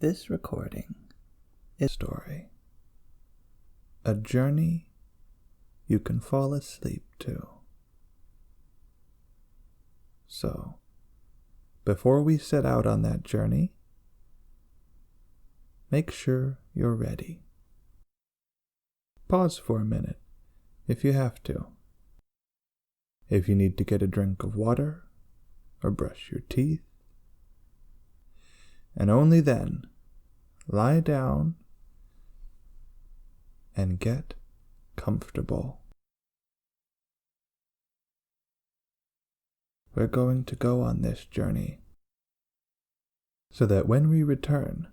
This recording is a story, a journey you can fall asleep to. So, before we set out on that journey, make sure you're ready. Pause for a minute if you have to. If you need to get a drink of water or brush your teeth. And only then, lie down and get comfortable. We're going to go on this journey so that when we return,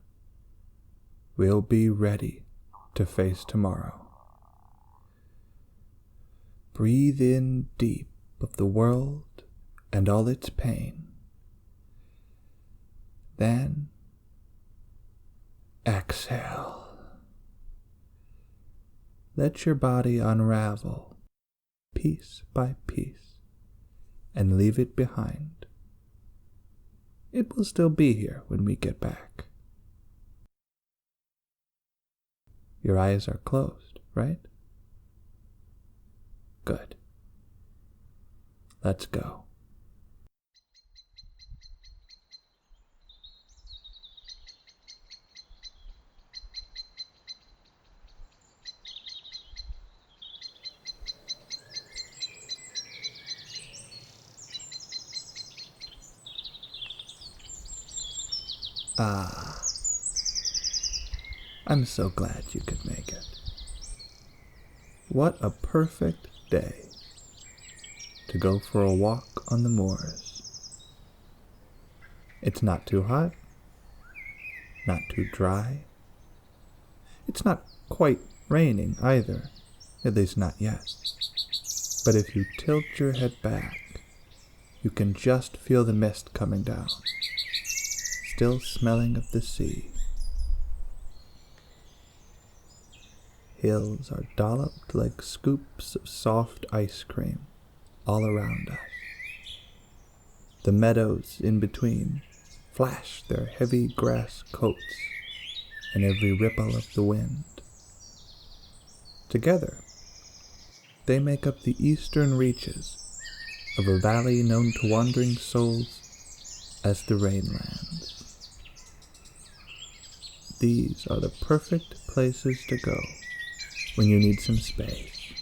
we'll be ready to face tomorrow. Breathe in deep of the world and all its pain. Then exhale. Let your body unravel piece by piece and leave it behind. It will still be here when we get back. Your eyes are closed, right? Good. Let's go. I'm so glad you could make it. What a perfect day to go for a walk on the moors. It's not too hot, not too dry. It's not quite raining either, at least not yet. But if you tilt your head back, you can just feel the mist coming down, still smelling of the sea. Hills are dolloped like scoops of soft ice cream all around us. The meadows in between flash their heavy grass coats in every ripple of the wind. Together, they make up the eastern reaches of a valley known to wandering souls as the Rainlands. These are the perfect places to go when you need some space.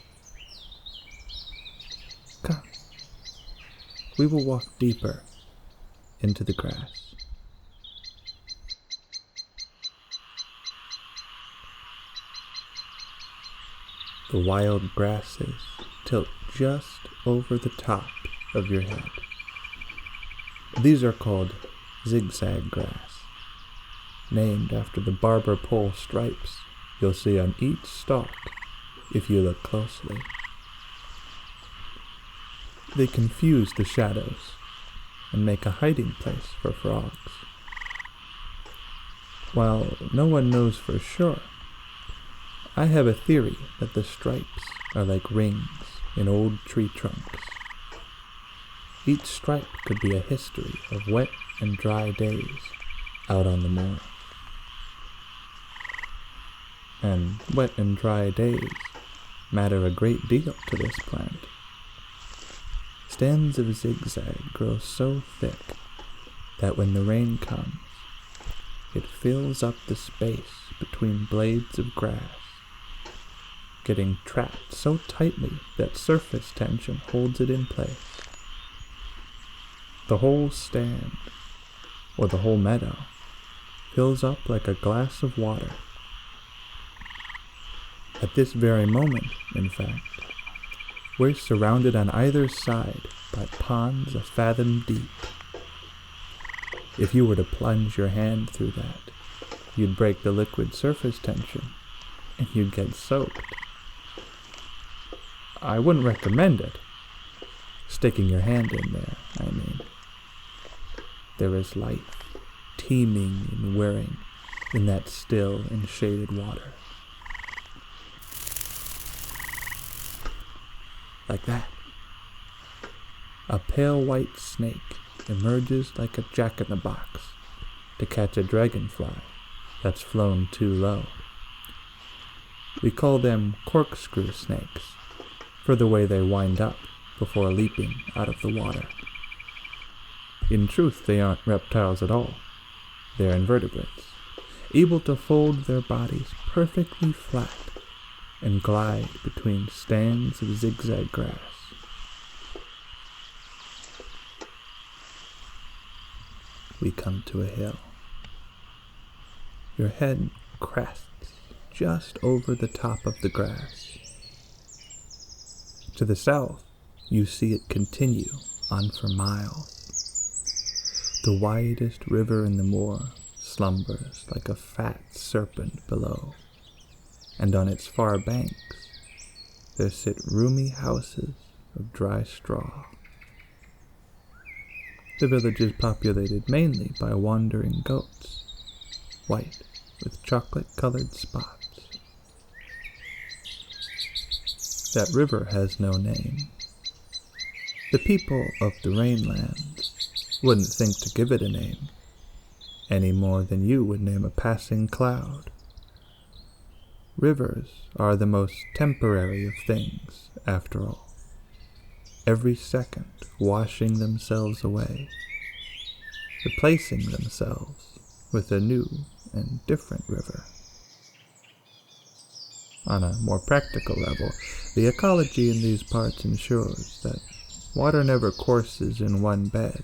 Come, we will walk deeper into the grass. The wild grasses tilt just over the top of your head. These are called zigzag grass, named after the barber pole stripes you'll see on each stalk if you look closely. They confuse the shadows and make a hiding place for frogs. While no one knows for sure, I have a theory that the stripes are like rings in old tree trunks. Each stripe could be a history of wet and dry days out on the moor. And wet and dry days matter a great deal to this plant. Stems of zigzag grow so thick that when the rain comes, it fills up the space between blades of grass, getting trapped so tightly that surface tension holds it in place. The whole stand, or the whole meadow, fills up like a glass of water. At this very moment, in fact, we're surrounded on either side by ponds a fathom deep. If you were to plunge your hand through that, you'd break the liquid surface tension, and you'd get soaked. I wouldn't recommend it. Sticking your hand in there, I mean. There is life, teeming and whirring in that still and shaded water. Like that. A pale white snake emerges like a jack-in-the-box to catch a dragonfly that's flown too low. We call them corkscrew snakes, for the way they wind up before leaping out of the water. In truth, they aren't reptiles at all. They're invertebrates, able to fold their bodies perfectly flat and glide between stands of zigzag grass. We come to a hill. Your head crests just over the top of the grass. To the south, you see it continue on for miles. The widest river in the moor slumbers like a fat serpent below, and on its far banks there sit roomy houses of dry straw. The village is populated mainly by wandering goats, white with chocolate-colored spots. That river has no name. The people of the Rainlands wouldn't think to give it a name, any more than you would name a passing cloud. Rivers are the most temporary of things, after all, every second washing themselves away, replacing themselves with a new and different river. On a more practical level, the ecology in these parts ensures that water never courses in one bed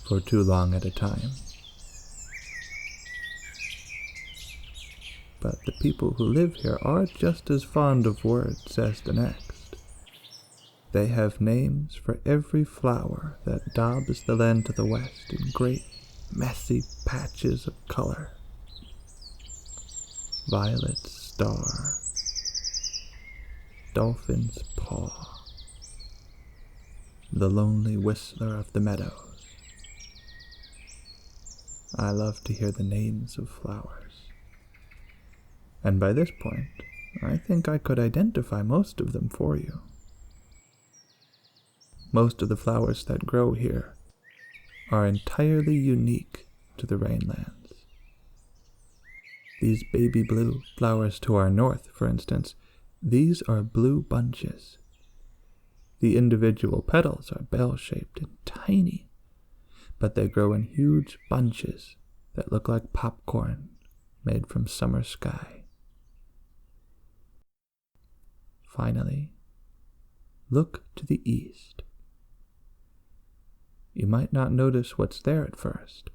for too long at a time. But the people who live here are just as fond of words as the next. They have names for every flower that daubs the land to the west in great, messy patches of color. Violet's star, dolphin's paw, the lonely whistler of the meadows. I love to hear the names of flowers. And by this point, I think I could identify most of them for you. Most of the flowers that grow here are entirely unique to the Rainlands. These baby blue flowers to our north, for instance, these are blue bunches. The individual petals are bell-shaped and tiny, but they grow in huge bunches that look like popcorn made from summer sky. Finally, look to the east. You might not notice what's there at first.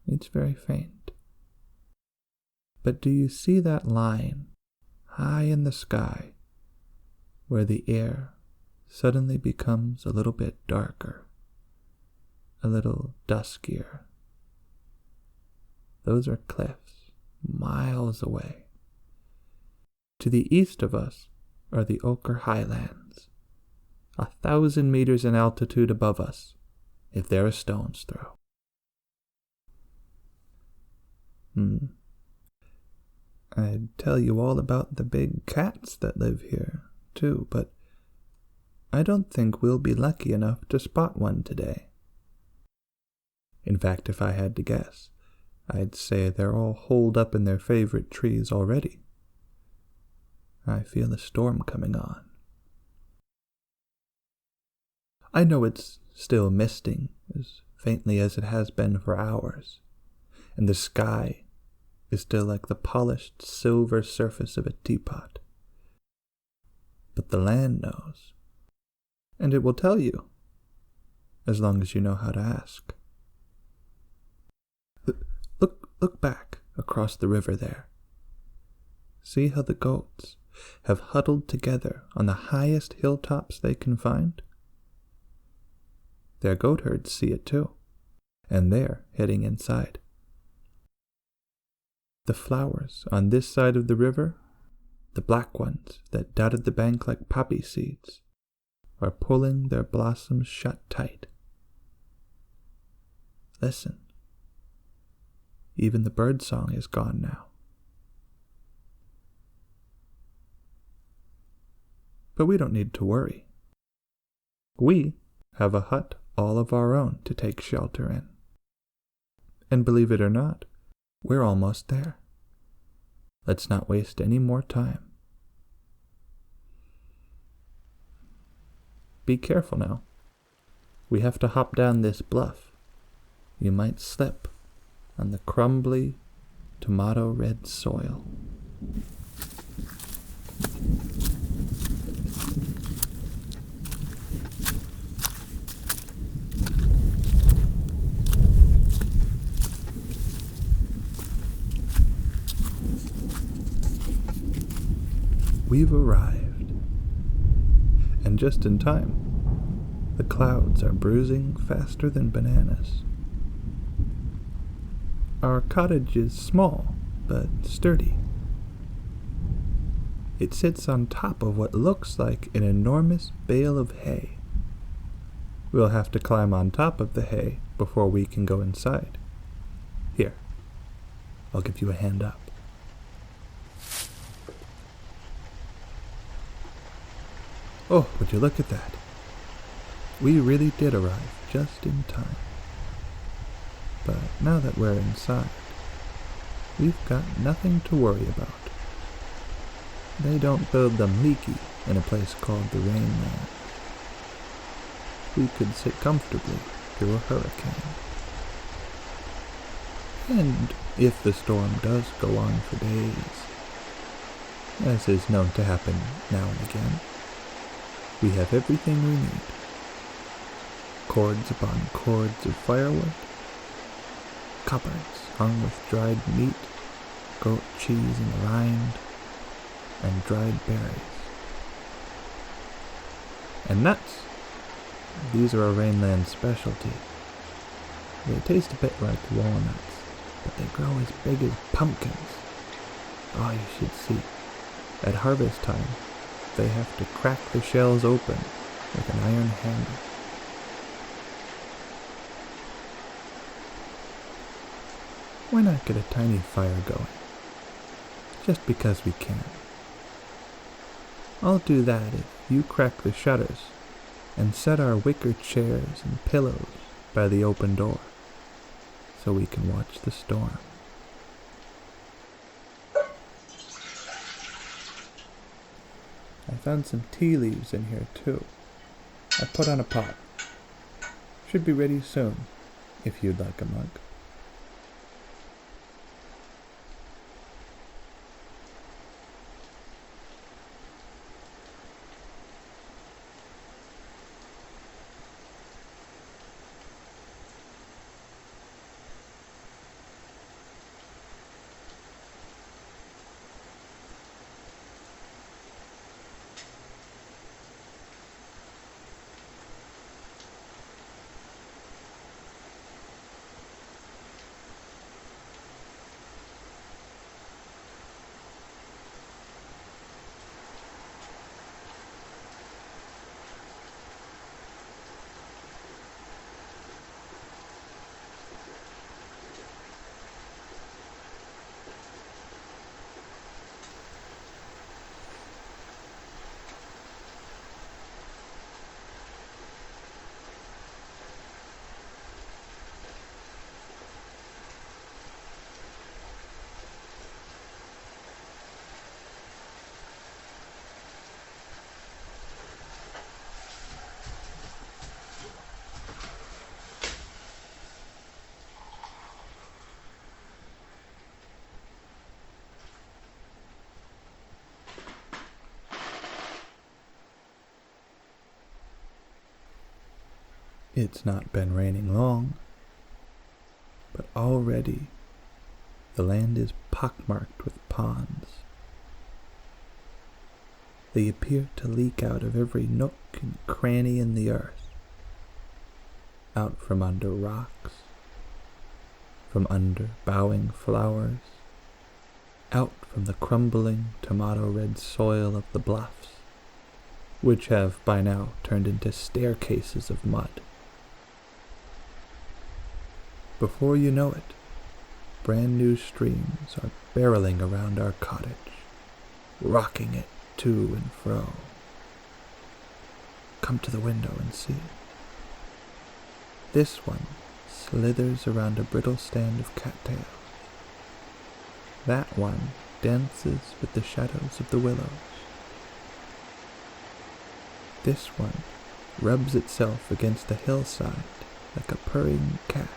It's very faint. But do you see that line high in the sky where the air suddenly becomes a little bit darker, a little duskier? Those are cliffs miles away. To the east of us are the Ochre Highlands, 1,000 meters in altitude above us, if they're a stone's throw. I'd tell you all about the big cats that live here, too, but I don't think we'll be lucky enough to spot one today. In fact, if I had to guess, I'd say they're all holed up in their favorite trees already. I feel a storm coming on. I know it's still misting, as faintly as it has been for hours, and the sky is still like the polished silver surface of a teapot. But the land knows, and it will tell you, as long as you know how to ask. Look back across the river there. See how the goats have huddled together on the highest hilltops they can find? Their goat herds see it too, and they're heading inside. The flowers on this side of the river, the black ones that dotted the bank like poppy seeds, are pulling their blossoms shut tight. Listen. Even the bird song is gone now. But we don't need to worry. We have a hut all of our own to take shelter in. And believe it or not, We're almost there. Let's not waste any more time. Be careful now. We have to hop down this bluff. You might slip on the crumbly, tomato-red soil. We've arrived, and just in time. The clouds are bruising faster than bananas. Our cottage is small, but sturdy. It sits on top of what looks like an enormous bale of hay. We'll have to climb on top of the hay before we can go inside. Here, I'll give you a hand up. Oh, would you look at that? We really did arrive just in time. But now that we're inside, we've got nothing to worry about. They don't build them leaky in a place called the Rainlands. We could sit comfortably through a hurricane. And if the storm does go on for days, as is known to happen now and again, we have everything we need. Cords upon cords of firewood, cupboards hung with dried meat, goat cheese in the rind, and dried berries. And nuts. These are a Rainland specialty. They taste a bit like walnuts, but they grow as big as pumpkins. Oh, you should see. At harvest time, they have to crack the shells open with an iron hammer. Why not get a tiny fire going? Just because we can. I'll do that if you crack the shutters and set our wicker chairs and pillows by the open door so we can watch the storm. I found some tea leaves in here too. I put on a pot. Should be ready soon, if you'd like a mug. It's not been raining long, but already the land is pockmarked with ponds. They appear to leak out of every nook and cranny in the earth, out from under rocks, from under bowing flowers, out from the crumbling tomato-red soil of the bluffs, which have by now turned into staircases of mud. Before you know it, brand new streams are barreling around our cottage, rocking it to and fro. Come to the window and see. This one slithers around a brittle stand of cattails, That one dances with the shadows of the willows. This one rubs itself against the hillside like a purring cat.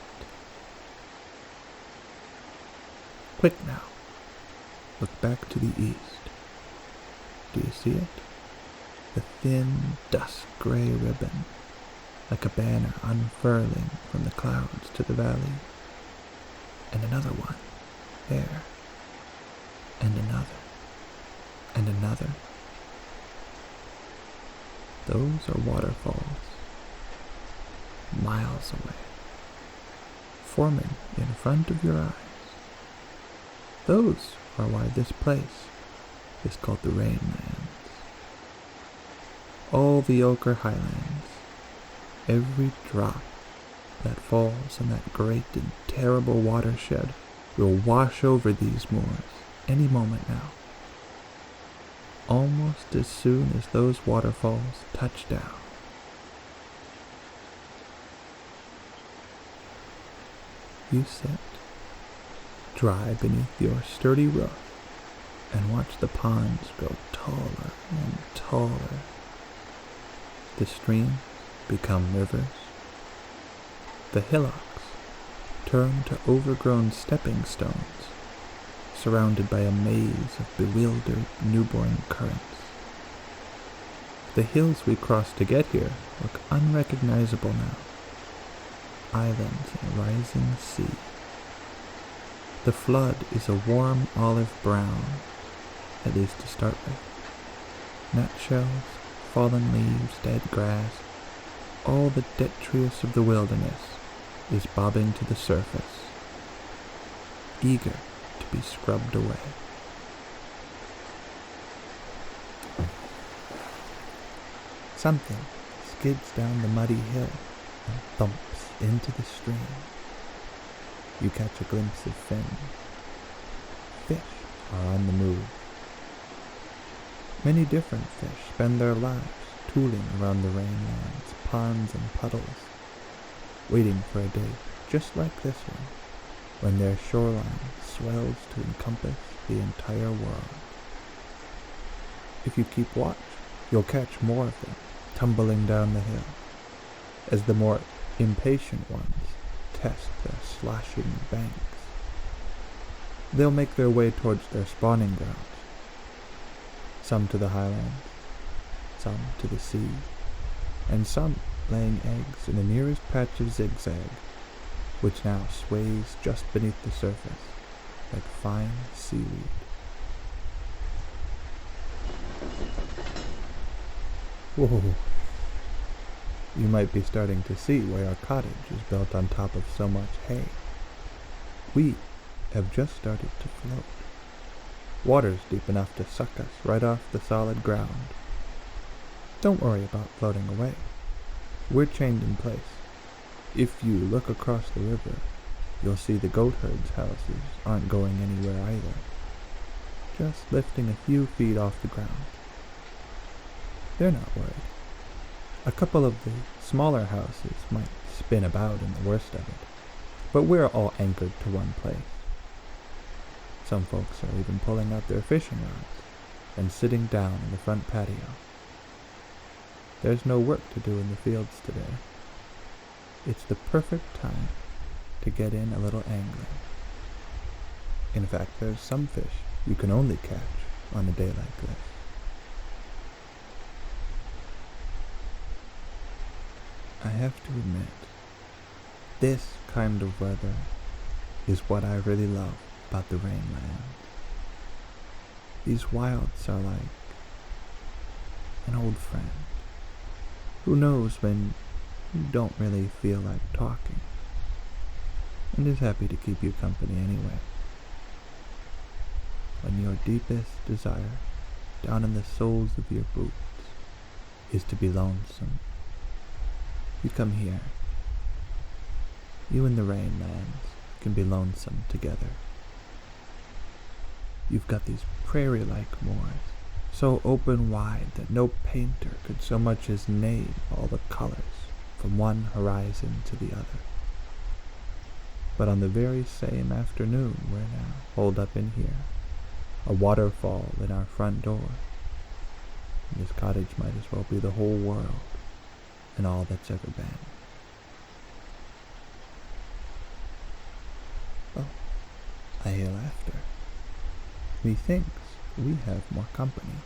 Quick now, look back to the east. Do you see it? The thin, dusk-gray ribbon, like a banner unfurling from the clouds to the valley. And another one, there. And another. And another. Those are waterfalls, miles away, forming in front of your eyes. Those are why this place is called the Rainlands. All the ochre highlands, every drop that falls in that great and terrible watershed will wash over these moors any moment now. Almost as soon as those waterfalls touch down. You sit, dry beneath your sturdy roof, and watch the ponds grow taller and taller. The streams become rivers. The hillocks turn to overgrown stepping stones, surrounded by a maze of bewildered newborn currents. The hills we crossed to get here look unrecognizable now. Islands in a rising sea. The flood is a warm olive brown, at least to start with. Nutshells, fallen leaves, dead grass, all the detritus of the wilderness is bobbing to the surface, eager to be scrubbed away. Something skids down the muddy hill and thumps into the stream. You catch a glimpse of fins. Fish are on the move. Many different fish spend their lives tooling around the Rainlands, ponds and puddles, waiting for a day just like this one, when their shoreline swells to encompass the entire world. If you keep watch, you'll catch more of them tumbling down the hill, as the more impatient ones test their sloshing banks. They'll make their way towards their spawning grounds, some to the highlands, some to the sea, and some laying eggs in the nearest patch of zigzag, which now sways just beneath the surface like fine seaweed. Whoa! You might be starting to see why our cottage is built on top of so much hay. We have just started to float. Water's deep enough to suck us right off the solid ground. Don't worry about floating away. We're chained in place. If you look across the river, you'll see the goat herds' houses aren't going anywhere either, just lifting a few feet off the ground. They're not worried. A couple of the smaller houses might spin about in the worst of it, but we're all anchored to one place. Some folks are even pulling out their fishing rods and sitting down in the front patio. There's no work to do in the fields today. It's the perfect time to get in a little angling. In fact, there's some fish you can only catch on a day like this. I have to admit, this kind of weather is what I really love about the Rainlands. These wilds are like an old friend who knows when you don't really feel like talking and is happy to keep you company anyway. When your deepest desire down in the soles of your boots is to be lonesome, you come here. You and the Rainlands can be lonesome together. You've got these prairie-like moors, so open wide that no painter could so much as name all the colors from one horizon to the other. But on the very same afternoon we're now holed up in here, a waterfall in our front door. This cottage might as well be the whole world and all that's ever been. Oh, I hear laughter. Methinks we have more company.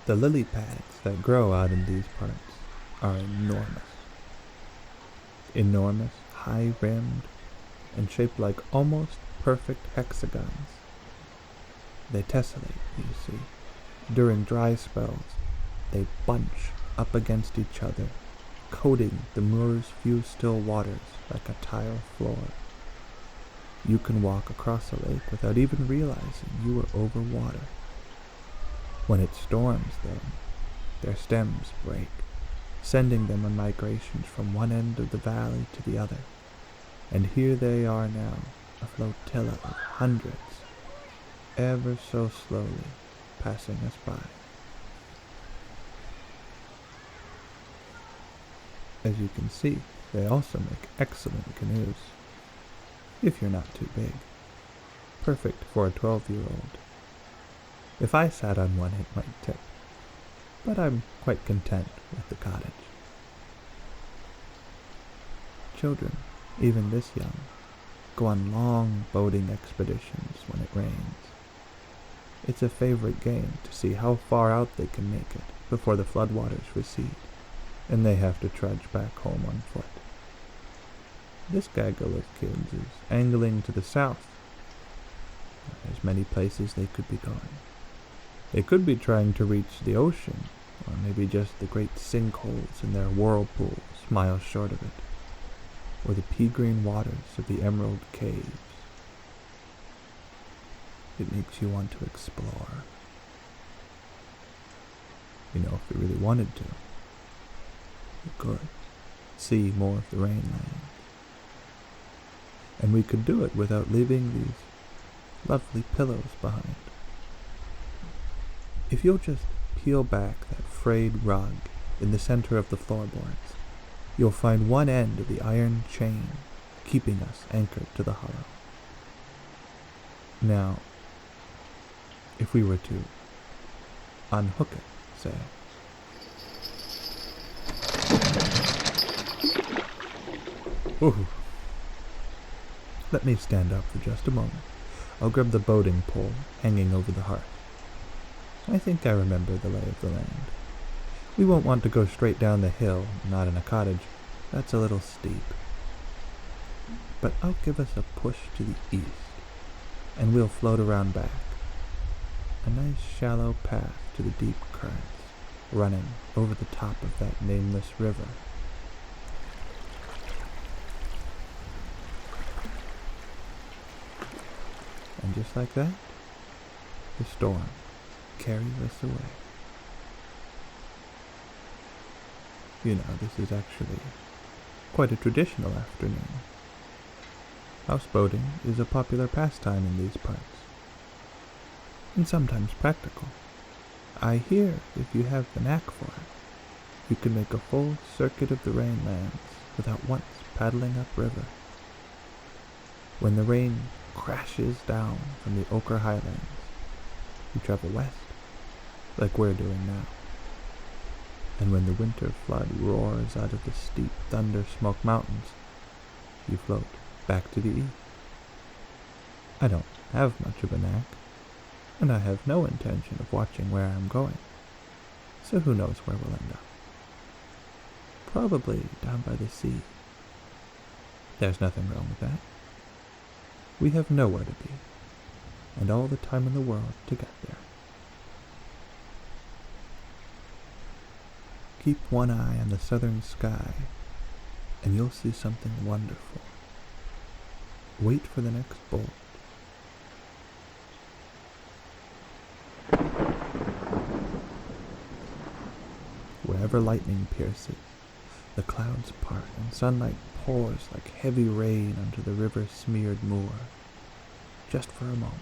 The lily pads that grow out in these parts are enormous. Enormous, high-rimmed, and shaped like almost perfect hexagons. They tessellate, you see. During dry spells, they bunch up against each other, coating the moor's few still waters like a tile floor. You can walk across a lake without even realizing you are over water. When it storms, though, their stems break, sending them on migrations from one end of the valley to the other. And here they are now, a flotilla of hundreds, ever so slowly passing us by. As you can see, they also make excellent canoes, if you're not too big. Perfect for a 12-year-old. If I sat on one, it might tip, but I'm quite content with the cottage. Children, even this young, go on long boating expeditions when it rains. It's a favorite game to see how far out they can make it before the floodwaters recede, and they have to trudge back home on foot. This gaggle of kids is angling to the south. There's many places they could be going. They could be trying to reach the ocean, or maybe just the great sinkholes in their whirlpools miles short of it, or the pea-green waters of the emerald caves. It makes you want to explore. You know, if we really wanted to, we could see more of the Rainlands. And we could do it without leaving these lovely pillows behind. If you'll just peel back that frayed rug in the center of the floorboards, you'll find one end of the iron chain keeping us anchored to the hollow. Now, if we were to unhook it, say, ooh. Let me stand up for just a moment. I'll grab the boating pole hanging over the hearth. I think I remember the lay of the land. We won't want to go straight down the hill, not in a cottage. That's a little steep. But I'll give us a push to the east, and we'll float around back. A nice shallow path to the deep currents, running over the top of that nameless river. And just like that, the storm carries us away. You know, this is actually quite a traditional afternoon. Houseboating is a popular pastime in these parts, and sometimes practical. I hear if you have the knack for it, you can make a full circuit of the Rainlands without once paddling upriver. When the rain crashes down from the Ochre Highlands, you travel west, like we're doing now. And when the winter flood roars out of the steep thunder-smoke mountains, you float back to the east. I don't have much of a knack, and I have no intention of watching where I'm going, so who knows where we'll end up. Probably down by the sea. There's nothing wrong with that. We have nowhere to be, and all the time in the world to get there. Keep one eye on the southern sky, and you'll see something wonderful. Wait for the next bolt. Wherever lightning pierces, The clouds part and sunlight pours like heavy rain onto the river-smeared moor, just for a moment.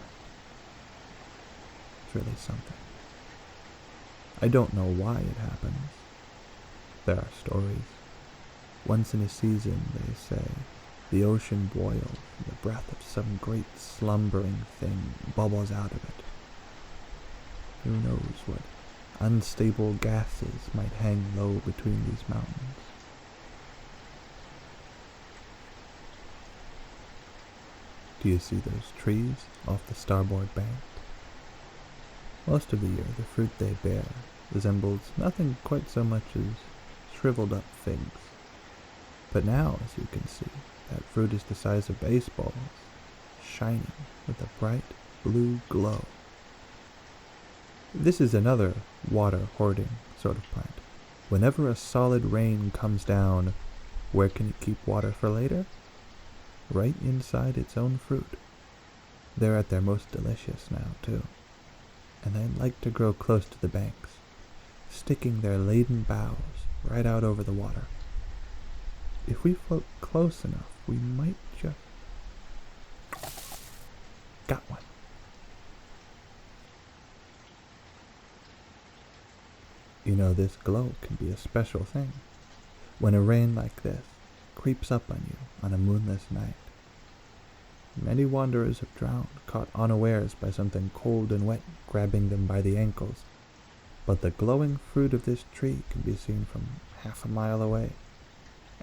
It's really something. I don't know why it happens. There are stories. Once in a season, they say, the ocean boils and the breath of some great slumbering thing bubbles out of it. Who knows what unstable gases might hang low between these mountains. Do you see those trees off the starboard bank? Most of the year, the fruit they bear resembles nothing quite so much as shriveled up figs. But now, as you can see, that fruit is the size of baseballs, shining with a bright blue glow. This is another water-hoarding sort of plant. Whenever a solid rain comes down, where can it keep water for later? Right inside its own fruit. They're at their most delicious now, too. And they like to grow close to the banks, sticking their laden boughs right out over the water. If we float close enough, we might just... Got one. You know, this glow can be a special thing. When a rain like this creeps up on you on a moonless night. Many wanderers have drowned, caught unawares by something cold and wet grabbing them by the ankles. But the glowing fruit of this tree can be seen from half a mile away,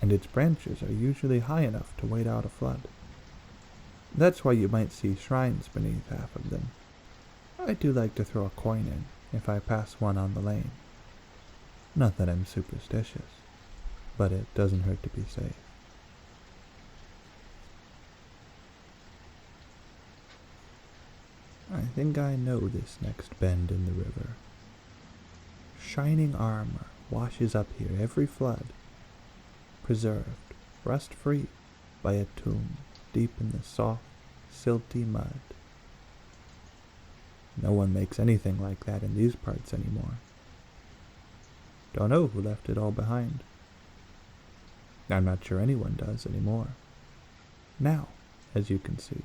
and its branches are usually high enough to wait out a flood. That's why you might see shrines beneath half of them. I do like to throw a coin in if I pass one on the lane. Not that I'm superstitious, but it doesn't hurt to be safe. I think I know this next bend in the river. Shining armor washes up here every flood, preserved, rust-free, by a tomb deep in the soft, silty mud. No one makes anything like that in these parts anymore. Don't know who left it all behind. I'm not sure anyone does anymore. Now, as you can see,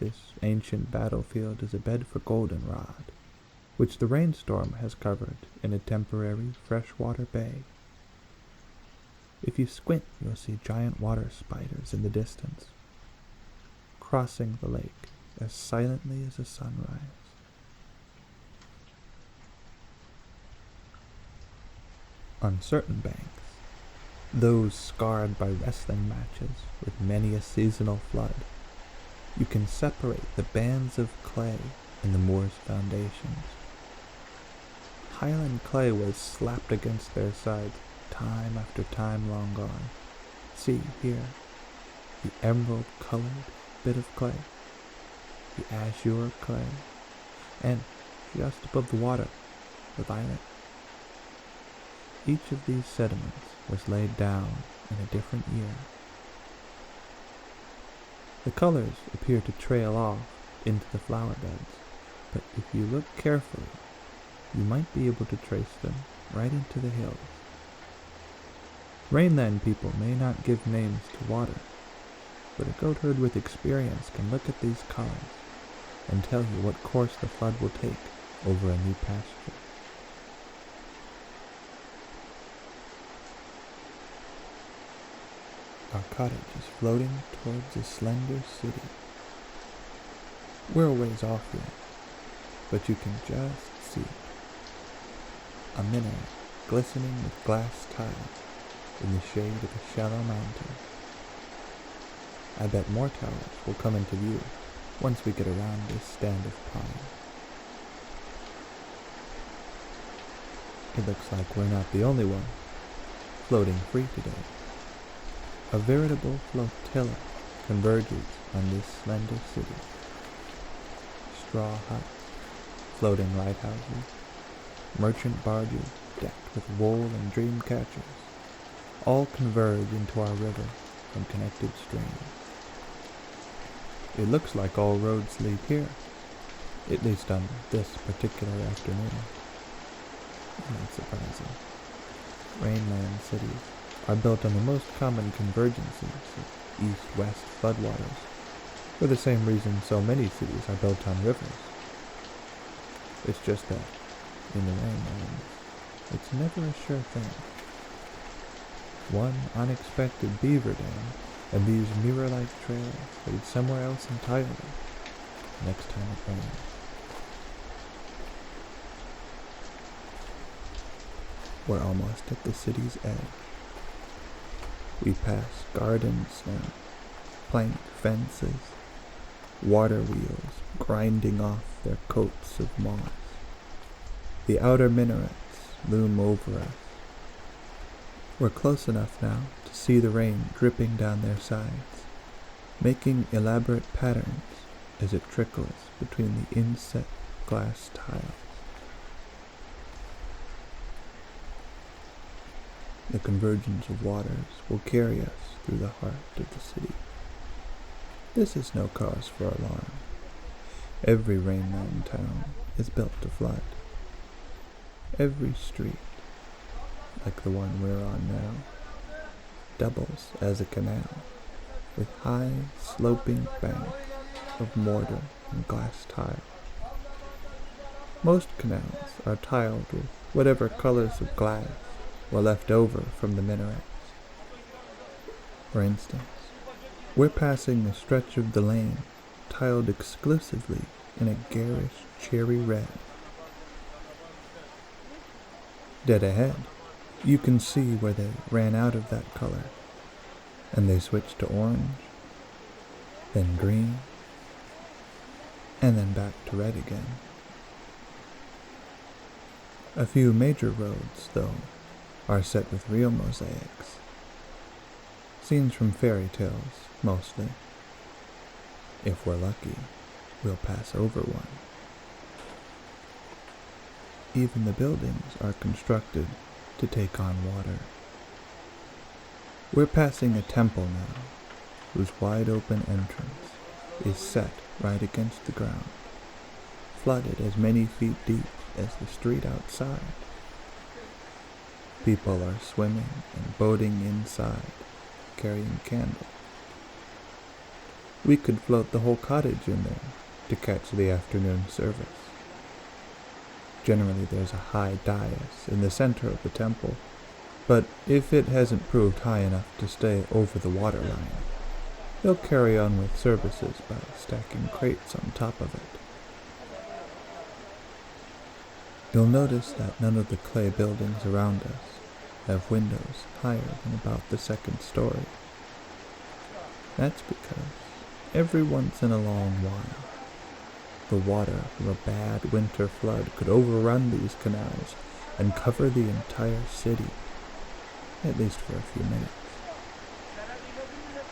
this ancient battlefield is a bed for goldenrod, which the rainstorm has covered in a temporary freshwater bay. If you squint, you'll see giant water spiders in the distance, crossing the lake as silently as a sunrise. On certain banks, those scarred by wrestling matches with many a seasonal flood, you can separate the bands of clay in the moor's foundations. Highland clay was slapped against their sides time after time long gone. See here, the emerald-colored bit of clay, the azure clay, and just above the water, the violet. Each of these sediments was laid down in a different year. The colors appear to trail off into the flower beds, but if you look carefully, you might be able to trace them right into the hills. Rainland people may not give names to water, but a goat herd with experience can look at these colors and tell you what course the flood will take over a new pasture. Our cottage is floating towards a slender city. We're a ways off yet, but you can just see it. A minaret glistening with glass tile in the shade of a shallow mountain. I bet more towers will come into view once we get around this stand of pine. It looks like we're not the only one floating free today. A veritable flotilla converges on this slender city. Straw huts, floating lighthouses, merchant barges decked with wool and dream catchers, all converge into our river from connected streams. It looks like all roads lead here, at least on this particular afternoon. Not surprising. Rainland cities are built on the most common convergences of east-west floodwaters, for the same reason so many cities are built on rivers. It's just that, in the Rainlands, it's never a sure thing. One unexpected beaver dam, and these mirror-like trails lead somewhere else entirely next time it rains. We're almost at the city's edge. We pass gardens now, plank fences, water wheels grinding off their coats of moss. The outer minarets loom over us. We're close enough now to see the rain dripping down their sides, making elaborate patterns as it trickles between the inset glass tiles. The convergence of waters will carry us through the heart of the city. This is no cause for alarm. Every Rainland town is built to flood. Every street, like the one we're on now, doubles as a canal, with high, sloping banks of mortar and glass tile. Most canals are tiled with whatever colors of glass were left over from the minarets. For instance, we're passing a stretch of the lane tiled exclusively in a garish cherry red. Dead ahead, you can see where they ran out of that color, and they switched to orange, then green, and then back to red again. A few major roads, though, are set with real mosaics. Scenes from fairy tales, mostly. If we're lucky, we'll pass over one. Even the buildings are constructed to take on water. We're passing a temple now, whose wide-open entrance is set right against the ground, flooded as many feet deep as the street outside. People are swimming and boating inside, carrying candles. We could float the whole cottage in there to catch the afternoon service. Generally there's a high dais in the center of the temple, but if it hasn't proved high enough to stay over the water line, they'll carry on with services by stacking crates on top of it. You'll notice that none of the clay buildings around us have windows higher than about the second story. That's because every once in a long while, the water from a bad winter flood could overrun these canals and cover the entire city, at least for a few minutes.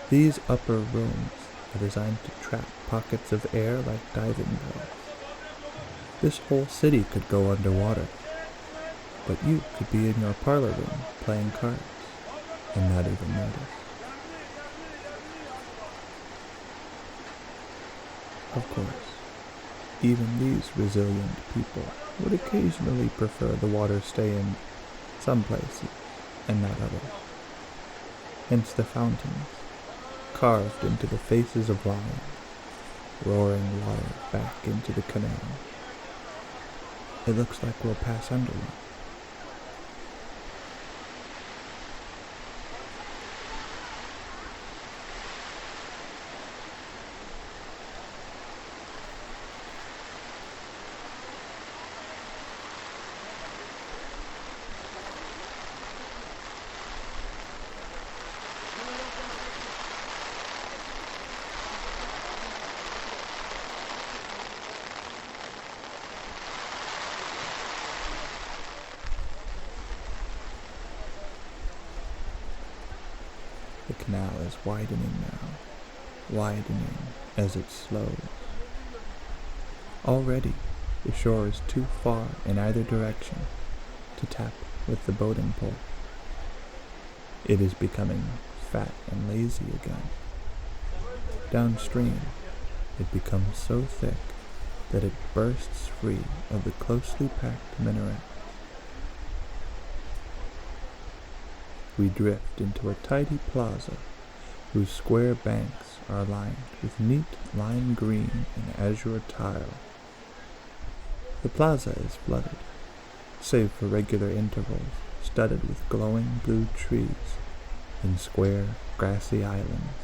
These upper rooms are designed to trap pockets of air like diving bells. This whole city could go underwater, but you could be in your parlor room playing cards and not even notice. Of course, even these resilient people would occasionally prefer the water stay in some places and not others. Hence the fountains, carved into the faces of lions, roaring water back into the canal. It looks like we'll pass under one. The canal is widening now, widening as it slows. Already, the shore is too far in either direction to tap with the boating pole. It is becoming fat and lazy again. Downstream, it becomes so thick that it bursts free of the closely packed minaret. we drift into a tidy plaza whose square banks are lined with neat lime green and azure tile. The plaza is flooded, save for regular intervals studded with glowing blue trees in square, grassy islands.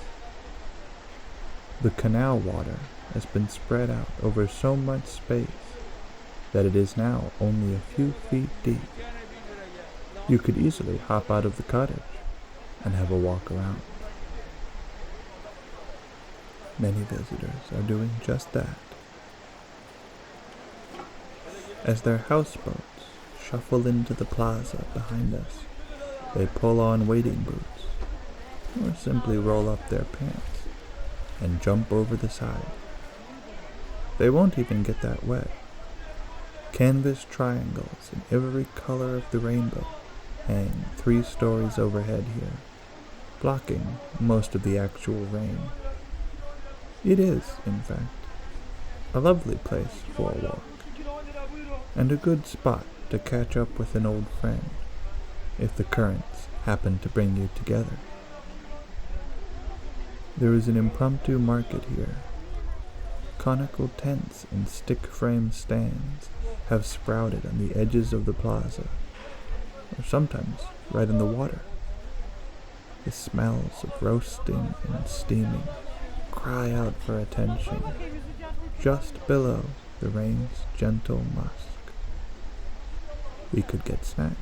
The canal water has been spread out over so much space that it is now only a few feet deep. You could easily hop out of the cottage and have a walk around. Many visitors are doing just that. As their houseboats shuffle into the plaza behind us, they pull on wading boots, or simply roll up their pants and jump over the side. They won't even get that wet. Canvas triangles in every color of the rainbow hang 3 stories overhead here, blocking most of the actual rain. It is, in fact, a lovely place for a walk, and a good spot to catch up with an old friend, if the currents happen to bring you together. There is an impromptu market here. Conical tents and stick frame stands have sprouted on the edges of the plaza, or sometimes right in the water. The smells of roasting and steaming cry out for attention, just below the rain's gentle musk. We could get snacks,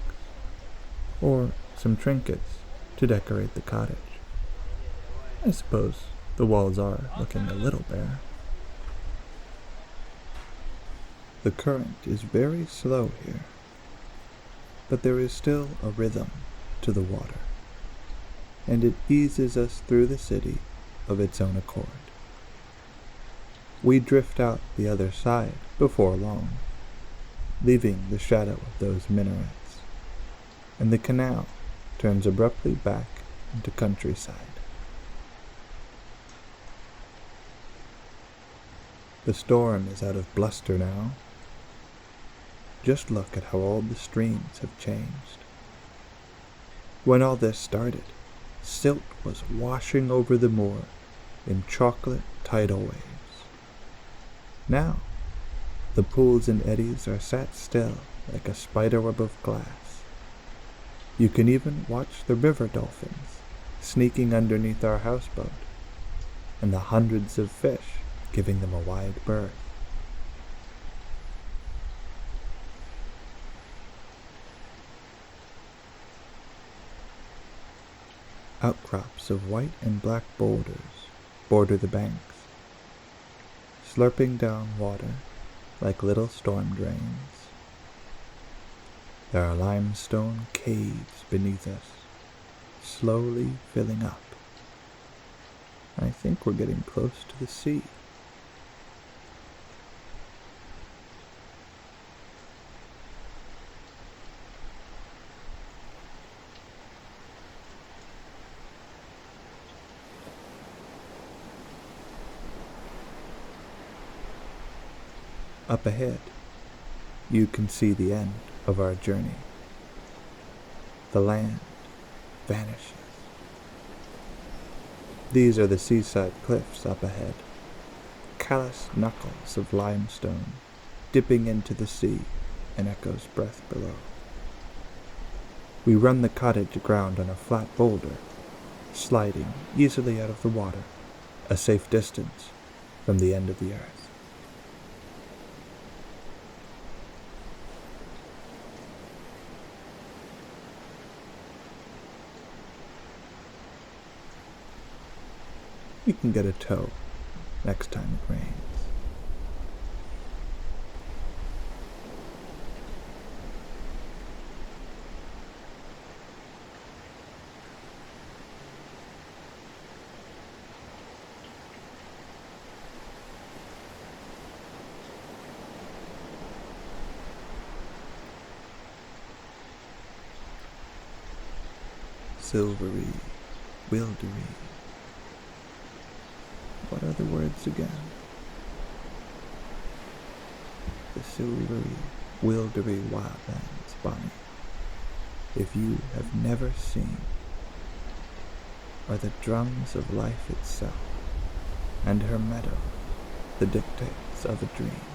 or some trinkets to decorate the cottage. I suppose the walls are looking a little bare. The current is very slow here, but there is still a rhythm to the water, and it eases us through the city of its own accord. We drift out the other side before long, leaving the shadow of those minarets, and the canal turns abruptly back into countryside. The storm is out of bluster now. Just look at how all the streams have changed. When all this started, silt was washing over the moor in chocolate tidal waves. Now, the pools and eddies are sat still like a spiderweb of glass. You can even watch the river dolphins sneaking underneath our houseboat, and the hundreds of fish giving them a wide berth. Outcrops of white and black boulders border the banks, slurping down water like little storm drains. There are limestone caves beneath us, slowly filling up. I think we're getting close to the sea. Up ahead, you can see the end of our journey. The land vanishes. These are the seaside cliffs up ahead, callous knuckles of limestone dipping into the sea and echoes breath below. We run the cottage aground on a flat boulder, sliding easily out of the water, a safe distance from the end of the earth. We can get a tow next time it rains. Silvery, wildery. What are the words again? The silvery, wildery wildlands, Bonnie. If you have never seen are the drums of life itself, and her meadow the dictates of a dream.